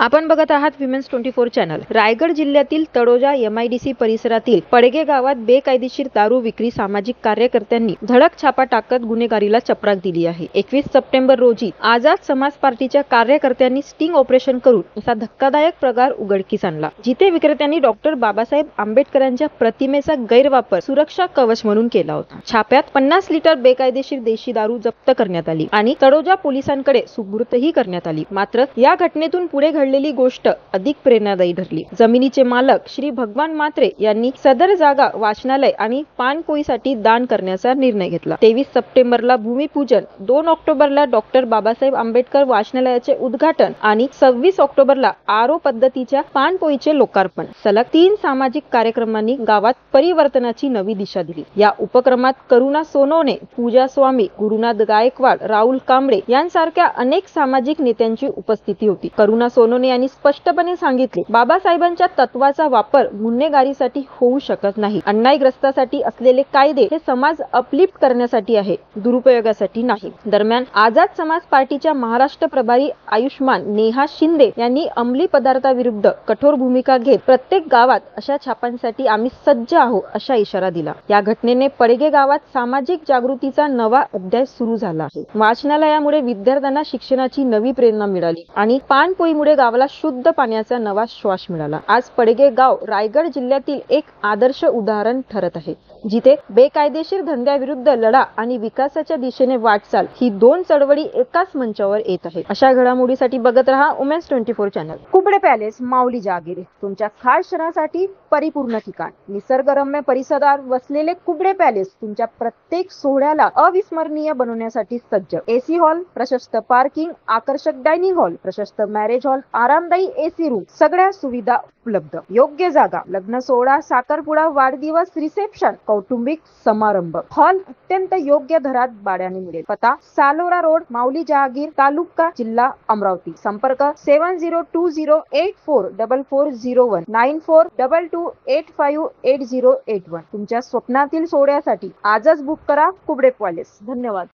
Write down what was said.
आपण बघत आहात विमेन्स 24 चॅनल। रायगड जिल्ह्यातील तळोजा MIDC परिसरातील पडगे गावात बेकायदेशीर दारू विक्री सामाजिक कार्यकर्त्यांनी धडक छापा टाकत गुन्हेगारीला चपराक दिली आहे। 21 सप्टेंबर रोजी आझाद समाज पार्टीच्या कार्यकर्त्यांनी स्टिंग ऑपरेशन करून असा धक्कादायक प्रकार उघडकीस आणला, जिथे विक्रेत्यांनी डॉक्टर बाबासाहेब आंबेडकरांच्या प्रतिमेचा गैरवापर सुरक्षा कवच म्हणून केला होता। छाप्यात 50 लिटर बेकायदेशीर देशी दारू जप्त करण्यात आली आणि तळोजा पोलिसांकडे सुपूर्दही करण्यात आली। मात्र या घटनेतून पुढे घडलेली गोष्ट अधिक प्रेरणादायी ठरली। जमिनीचे मालक श्री भगवान मात्रे यांनी सदर जागा वाचनालय आणि पानपोईसाठी दान करण्याचा निर्णय घेतला। 23 सप्टेंबरला भूमिपूजन, 2 ऑक्टोबरला डॉक्टर बाबासाहेब आंबेडकर वाचनालयाचे उद्घाटन आणि 26 ऑक्टोबरला आरो पद्धतीच्या पानपोईचे लोकार्पण। सलग 3 सामाजिक कार्यक्रमांनी गावात परिवर्तनाची नवी दिशा दिली। या उपक्रमात करुणा सोनवणे, पूजा स्वामी, गुरुनाथ गायकवाड, राहुल कांबळे यांसारख्या अनेक सामाजिक नेत्यांची उपस्थिती होती। करुणा सोनवणे यांनी स्पष्टपणे सांगितले, बाबासाहेबांच्या तत्वाचा वापर गुन्हेगारीसाठी होऊ शकत नाही। अन्यायग्रस्तासाठी असलेले कायदे हे समाज अपलिफ्ट करण्यासाठी आहे, दुरुपयोगासाठी नाही। दरम्यान आझाद समाज पार्टीच्या महाराष्ट्र प्रभारी आयुष्मान नेहा शिंदे यांनी अंमली पदार्थाविरुद्ध कठोर भूमिका घेत प्रत्येक गावात अशा छापांसाठी आम्ही सज्ज आहोत असा इशारा दिला। या घटनेने पडगे गावात सामाजिक जागृतीचा नवा अध्याय सुरू झाला आहे। वाचनालयामुळे विद्यार्थ्यांना शिक्षणाची नवी प्रेरणा मिळाली आणि पानपोईमुळे गावाला शुद्ध पाण्याचा नवा श्वास मिळाला। आज पडगे गाव रायगड जिल्ह्यातील एक आदर्श उदाहरण ठरत आहे, जिथे बेकायदेशीर धंद्याविरुद्ध लढा आणि विकासाच्या दिशेने वाटचाल ही 2 चळवळी एकाच मंचावर येत आहे। अशा घडामोडीसाठी बघत रहा वुमेन्स 24 चॅनल। कुबडे पॅलेस, माऊली जहागीर, तुमच्या खास क्षणासाठी परिपूर्ण ठिकाण। निसर्गरम्य परिसरात वसलेले कुबडे पॅलेस तुमच्या प्रत्येक सोहळ्याला अविस्मरणीय बनवण्यासाठी सज्ज। AC हॉल, प्रशस्त पार्किंग, आकर्षक डायनिंग हॉल, प्रशस्त मॅरेज हॉल, आरामदायी AC रूम, सगळ्या सुविधा उपलब्ध। योग्य जागा, लग्न सोहळा, साखरपुडा, वाढदिवस, रिसेप्शन, कौटुंबिक समारंभ। हॉल अत्यंत योग्य दरात भाड्याने मिळेल। पत्ता सालोरा रोड, माऊली जहागीर, तालुका, जिल्हा अमरावती। संपर्क 7020844401 9422858081। तुमच्या स्वप्नातील सोहळ्यासाठी आजच बुक करा कुबडे पॅलेस। धन्यवाद।